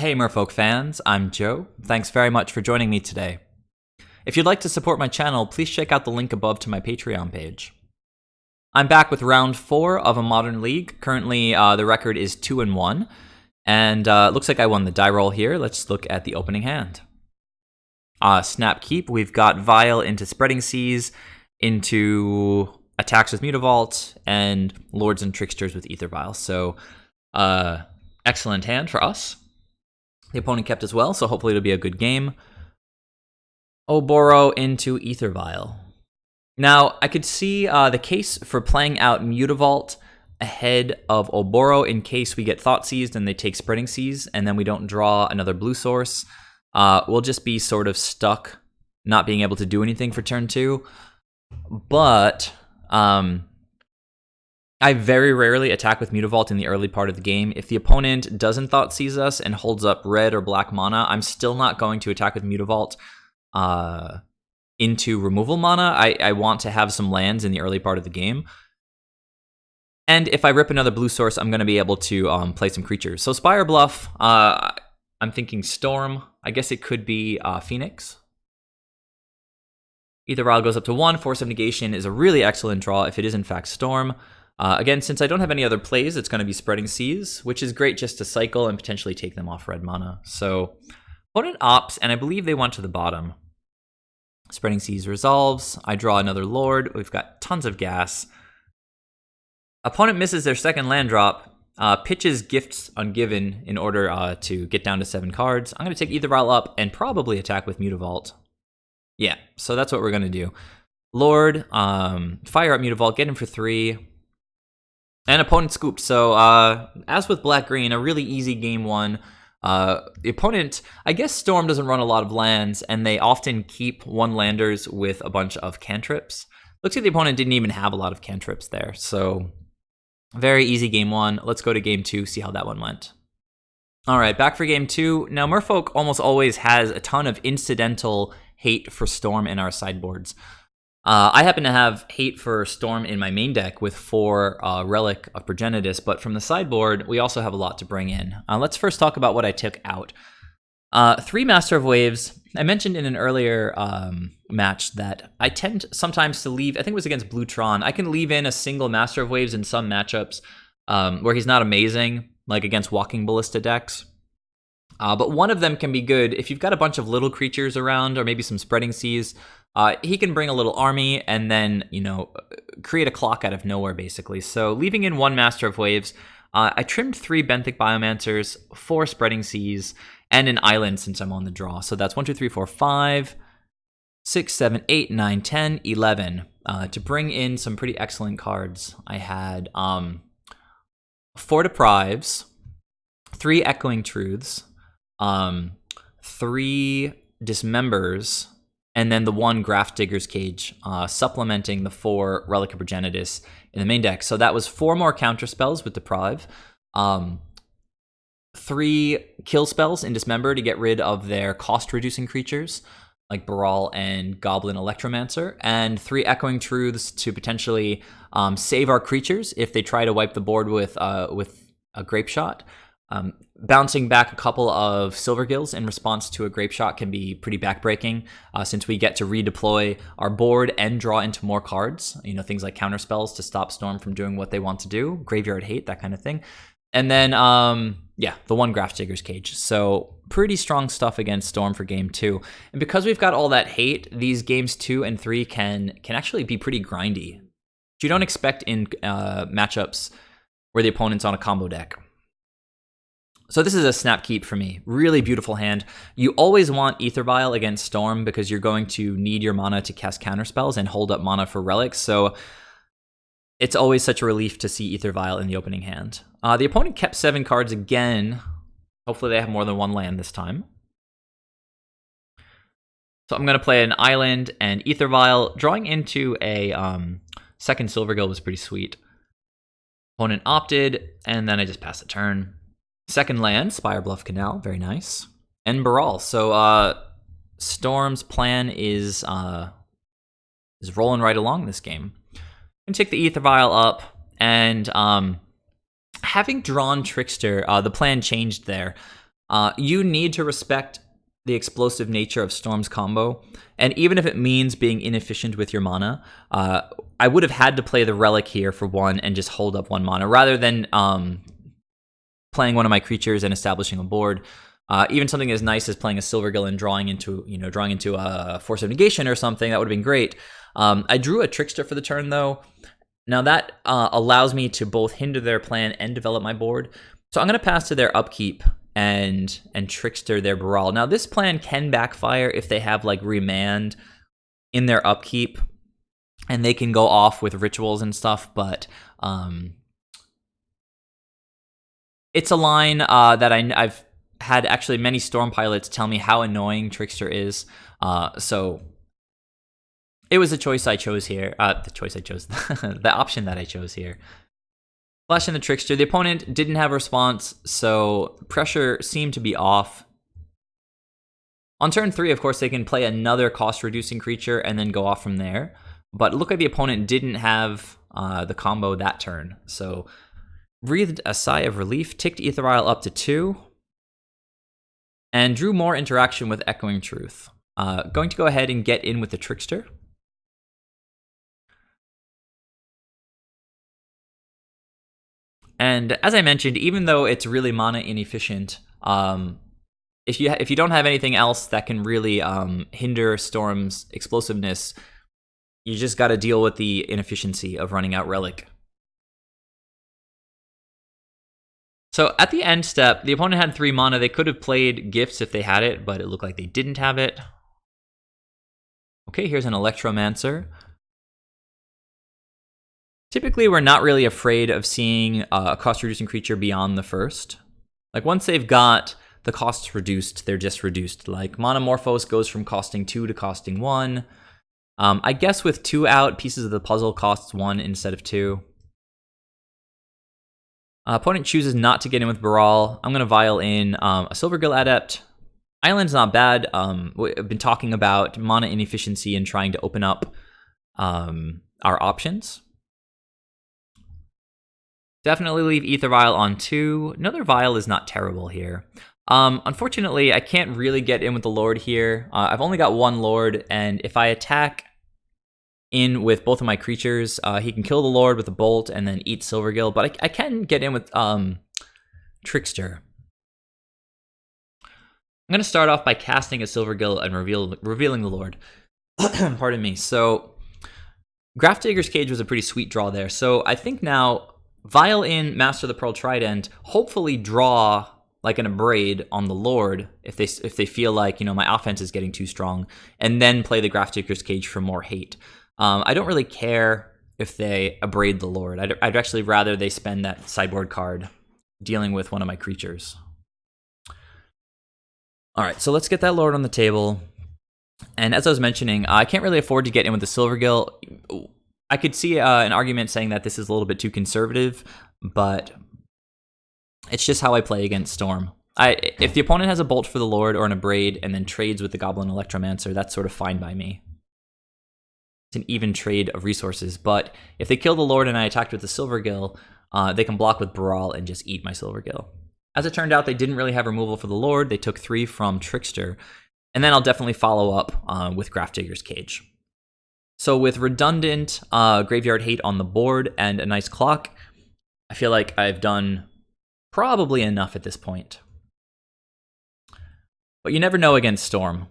Hey Merfolk fans, I'm Joe. Thanks very much for joining me today. If you'd like to support my channel, please check out the link above to my Patreon page. I'm back with round 4 of a Modern League. Currently, the record is 2-1, and it looks like I won the die roll here. Let's look at the opening hand. Snap Keep, we've got Vial into Spreading Seas, into attacks with Mutavault, and Lords and Tricksters with AEther Vial. So, excellent hand for us. The opponent kept as well, so hopefully it'll be a good game. Oboro into AEther Vial. Now, I could see the case for playing out Mutavault ahead of Oboro in case we get Thought Seized and they take Spreading Seas, and then we don't draw another blue source. We'll just be sort of stuck not being able to do anything for turn 2. But I very rarely attack with Mutavault in the early part of the game. If the opponent doesn't Thought Seize us and holds up red or black mana, I'm still not going to attack with Mutavault into removal mana. I want to have some lands in the early part of the game. And if I rip another blue source, I'm going to be able to play some creatures. So Spire Bluff, I'm thinking Storm. I guess it could be Phoenix. AEther Vial goes up to 1. Force of Negation is a really excellent draw if it is in fact Storm. Again, since I don't have any other plays, it's going to be Spreading Seas, which is great just to cycle and potentially take them off red mana. So, opponent opts, and I believe they went to the bottom. Spreading Seas resolves. I draw another Lord. We've got tons of gas. Opponent misses their second land drop, pitches Gifts Ungiven in order to get down to 7 cards. I'm going to take AEther Vial up and probably attack with Mutavault. Yeah, so that's what we're going to do. Lord, fire up Mutavault, get him for 3. And opponent scooped. So, as with black-green, a really easy game 1. The opponent, I guess Storm doesn't run a lot of lands, and they often keep 1-landers with a bunch of cantrips. Looks like the opponent didn't even have a lot of cantrips there. So, very easy game 1. Let's go to game 2, see how that one went. All right, back for game 2. Now, Merfolk almost always has a ton of incidental hate for Storm in our sideboards. I happen to have hate for Storm in my main deck with 4 Relic of Progenitus, but from the sideboard, we also have a lot to bring in. Let's first talk about what I took out. 3 Master of Waves. I mentioned in an earlier match that I tend sometimes to leave, I think it was against Blue-Tron, I can leave in a single Master of Waves in some matchups where he's not amazing, like against Walking Ballista decks. But one of them can be good if you've got a bunch of little creatures around, or maybe some Spreading Seas. He can bring a little army and then, create a clock out of nowhere, basically. So leaving in 1 Master of Waves, I trimmed 3 Benthic Biomancers, 4 Spreading Seas, and an island since I'm on the draw. So that's 1, 2, 3, 4, 5, 6, 7, 8, 9, 10, 11. To bring in some pretty excellent cards, I had 4 Deprives, 3 Echoing Truths, 3 Dismembers, and then the 1 Grafdigger's Cage, supplementing the 4 Relic of Progenitus in the main deck. So that was 4 more counter spells with Deprive, 3 kill spells in Dismember to get rid of their cost-reducing creatures, like Baral and Goblin Electromancer, and 3 Echoing Truths to potentially save our creatures if they try to wipe the board with a Grape Shot. Bouncing back a couple of Silvergills in response to a Grape Shot can be pretty backbreaking, since we get to redeploy our board and draw into more cards, things like counter spells to stop Storm from doing what they want to do, Graveyard Hate, that kind of thing. And then, the 1 Grafdigger's Cage. So pretty strong stuff against Storm for game 2. And because we've got all that hate, these games 2 and 3 can actually be pretty grindy, which you don't expect in matchups where the opponent's on a combo deck. So this is a snap keep for me. Really beautiful hand. You always want AEther Vial against Storm because you're going to need your mana to cast counterspells and hold up mana for relics. So it's always such a relief to see AEther Vial in the opening hand. The opponent kept 7 cards again. Hopefully they have more than 1 land this time. So I'm going to play an island and AEther Vial. Drawing into a second Silvergill was pretty sweet. Opponent opted, and then I just passed the turn. Second land, Spire Bluff Canal, very nice. And Baral. So Storm's plan is rolling right along this game. And take the AEther Vial up, and having drawn Trickster, the plan changed there. You need to respect the explosive nature of Storm's combo, and even if it means being inefficient with your mana, I would have had to play the Relic here for 1 and just hold up 1 mana, rather than playing one of my creatures and establishing a board. Even something as nice as playing a Silvergill and drawing into a Force of Negation or something, that would have been great. I drew a Trickster for the turn, though. Now that allows me to both hinder their plan and develop my board. So I'm going to pass to their upkeep and Trickster their Baral. Now this plan can backfire if they have like Remand in their upkeep, and they can go off with rituals and stuff, but it's a line that I've had actually many Storm pilots tell me how annoying Trickster is. So it was a choice I chose here. The option that I chose here. Flash in the Trickster. The opponent didn't have a response, so pressure seemed to be off. On turn 3, of course, they can play another cost-reducing creature and then go off from there. But it looked like the opponent didn't have the combo that turn. So breathed a sigh of relief, ticked AEther Vial up to 2, and drew more interaction with Echoing Truth. Going to go ahead and get in with the Trickster. And as I mentioned, even though it's really mana inefficient, if you don't have anything else that can really hinder Storm's explosiveness, you just got to deal with the inefficiency of running out Relic. So at the end step, the opponent had 3 mana. They could have played Gifts if they had it, but it looked like they didn't have it. Okay, here's an Electromancer. Typically, we're not really afraid of seeing a cost-reducing creature beyond the first. Like, once they've got the costs reduced, they're just reduced. Like, Monomorphos goes from costing 2 to costing 1. I guess with 2 out, Pieces of the Puzzle costs 1 instead of 2. Opponent chooses not to get in with Baral. I'm going to Vial in a Silvergill Adept. Island's not bad. We've been talking about mana inefficiency and trying to open up our options. Definitely leave AEther Vial on 2. Another Vial is not terrible here. Unfortunately, I can't really get in with the Lord here. I've only got 1 Lord, and if I attack in with both of my creatures, he can kill the Lord with a bolt and then eat Silvergill, but I can get in with Trickster. I'm going to start off by casting a Silvergill and revealing the Lord. Pardon me. So, Grafdigger's Cage was a pretty sweet draw there. So, I think now, Vial in Master of the Pearl Trident, hopefully draw like an Abrade on the Lord if they feel like, my offense is getting too strong, and then play the Grafdigger's Cage for more hate. I don't really care if they Abrade the Lord. I'd actually rather they spend that sideboard card dealing with one of my creatures. All right, so let's get that Lord on the table. And as I was mentioning, I can't really afford to get in with the Silvergill. I could see an argument saying that this is a little bit too conservative, but it's just how I play against Storm. If the opponent has a Bolt for the Lord or an Abrade and then trades with the Goblin Electromancer, that's sort of fine by me. It's an even trade of resources, but if they kill the Lord and I attacked with the Silvergill, they can block with Baral and just eat my Silvergill. As it turned out, they didn't really have removal for the Lord. They took 3 from Trickster, and then I'll definitely follow up with Grafdigger's Cage. So with redundant Graveyard Hate on the board and a nice clock, I feel like I've done probably enough at this point. But you never know against Storm.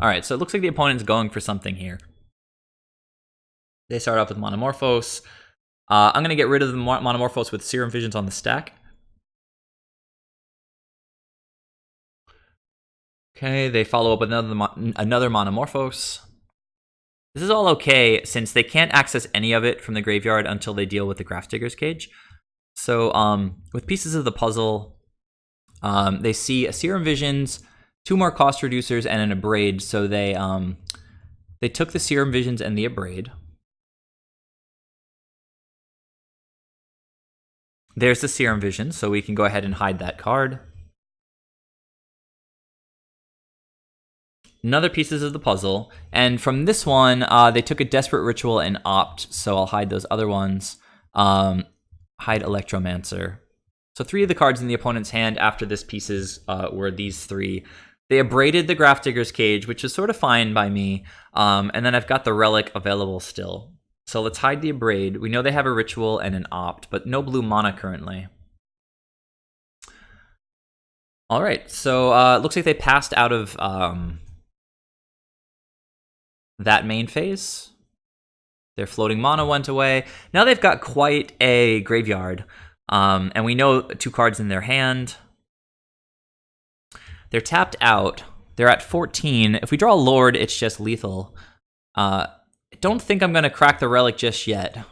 Alright, so it looks like the opponent's going for something here. They start off with Monomorphos. I'm going to get rid of the Monomorphos with Serum Visions on the stack. Okay, they follow up with another Monomorphos. This is all okay, since they can't access any of it from the graveyard until they deal with the Grafdigger's Cage. So, with Pieces of the Puzzle, they see a Serum Visions, 2 more cost reducers, and an Abrade. So they took the Serum Visions and the Abrade. There's the Serum Vision, so we can go ahead and hide that card. Another Pieces of the Puzzle, and from this one, they took a Desperate Ritual and Opt, so I'll hide those other ones. Hide Electromancer. So 3 of the cards in the opponent's hand after this pieces were these 3. They abraded the Grafdigger's Cage, which is sort of fine by me. And then I've got the Relic available still. So let's hide the Abrade. We know they have a Ritual and an Opt, but no blue mana currently. All right, so it looks like they passed out of that main phase. Their floating mana went away. Now they've got quite a graveyard. And we know 2 cards in their hand. They're tapped out. They're at 14. If we draw a Lord, it's just lethal. I don't think I'm going to crack the Relic just yet.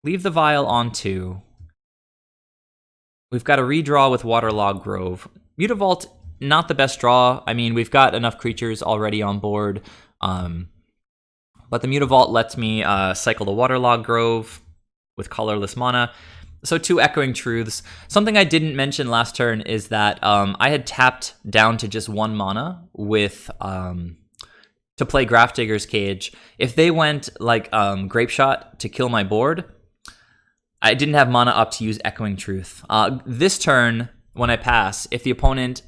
Leave the Vial on 2. We've got a redraw with Waterlogged Grove. Mutavault, not the best draw. I mean, we've got enough creatures already on board. But the Mutavault lets me cycle the Waterlogged Grove with colorless mana. So 2 Echoing Truths. Something I didn't mention last turn is that I had tapped down to just 1 mana with to play Grafdigger's Cage. If they went like Grape Shot to kill my board, I didn't have mana up to use Echoing Truth. This turn, when I pass, if the opponent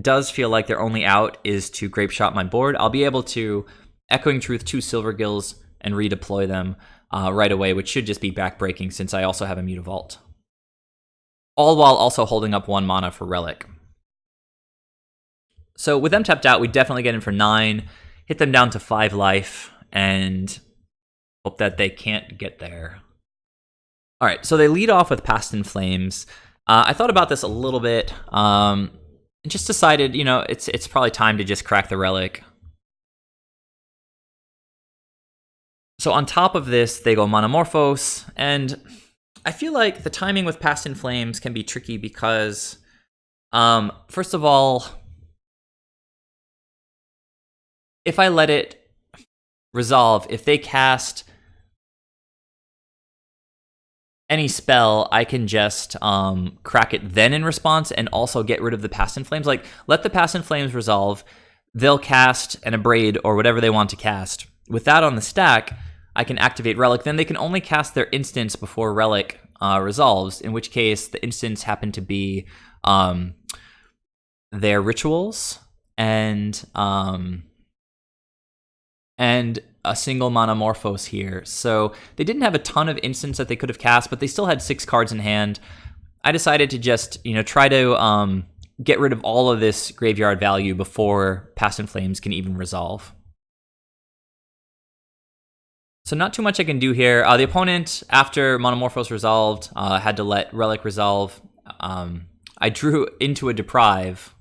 does feel like their only out is to Grape Shot my board, I'll be able to Echoing Truth 2 Silvergills and redeploy them right away, which should just be backbreaking since I also have a Mutavault. All while also holding up 1 mana for Relic. So with them tapped out, we definitely get in for 9, hit them down to 5 life, and hope that they can't get there. All right, so they lead off with Past in Flames. I thought about this a little bit, and just decided, you know, it's probably time to just crack the Relic. So on top of this, they go Monomorphose, and I feel like the timing with Past in Flames can be tricky because, first of all, if I let it resolve, if they cast any spell, I can just crack it then in response and also get rid of the Past in Flames. Like, let the Past in Flames resolve, they'll cast an Abrade or whatever they want to cast. With that on the stack, I can activate Relic. Then they can only cast their instants before Relic resolves, in which case the instants happen to be their rituals and a single Monomorphose here. So they didn't have a ton of instants that they could have cast, but they still had 6 cards in hand. I decided to just, you know, try to get rid of all of this graveyard value before Past in Flames can even resolve. So not too much I can do here. The opponent, after Monomorphose resolved, had to let Relic resolve. I drew into a Deprive.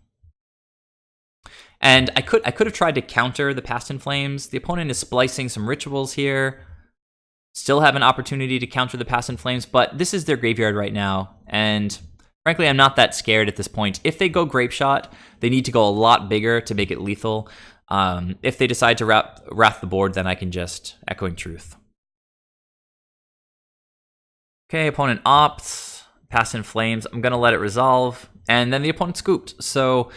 And I could have tried to counter the Past in Flames. The opponent is splicing some rituals here. Still have an opportunity to counter the Past in Flames, but this is their graveyard right now. And frankly, I'm not that scared at this point. If they go Grape Shot, they need to go a lot bigger to make it lethal. If they decide to wrath the board, then I can just Echoing Truth. Okay, opponent opts, Past in Flames. I'm going to let it resolve. And then the opponent scooped. So,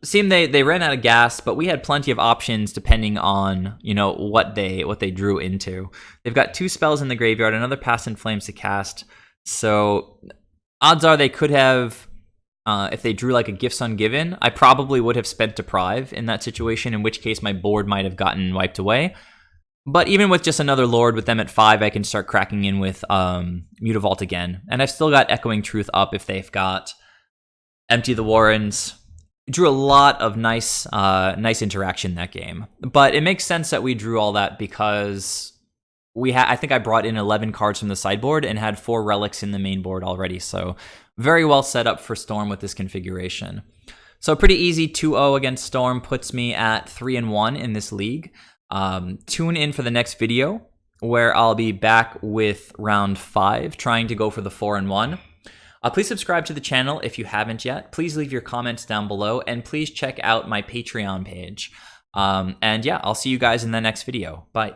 seemed they ran out of gas, but we had plenty of options depending on, you know, what they drew into. They've got 2 spells in the graveyard, another Past in Flames to cast. So odds are they could have, if they drew like a Gifts Ungiven, I probably would have spent Deprive in that situation, in which case my board might have gotten wiped away. But even with just another Lord with them at 5, I can start cracking in with Mutavault again. And I've still got Echoing Truth up if they've got Empty the Warrens. Drew a lot of nice interaction that game. But it makes sense that we drew all that because I think I brought in 11 cards from the sideboard and had 4 relics in the main board already. So very well set up for Storm with this configuration. So pretty easy 2-0 against Storm puts me at 3-1 in this league. Tune in for the next video where I'll be back with round 5, trying to go for the 4-1. Please subscribe to the channel if you haven't yet. Please leave your comments down below, and please check out my Patreon page. And yeah, I'll see you guys in the next video. Bye.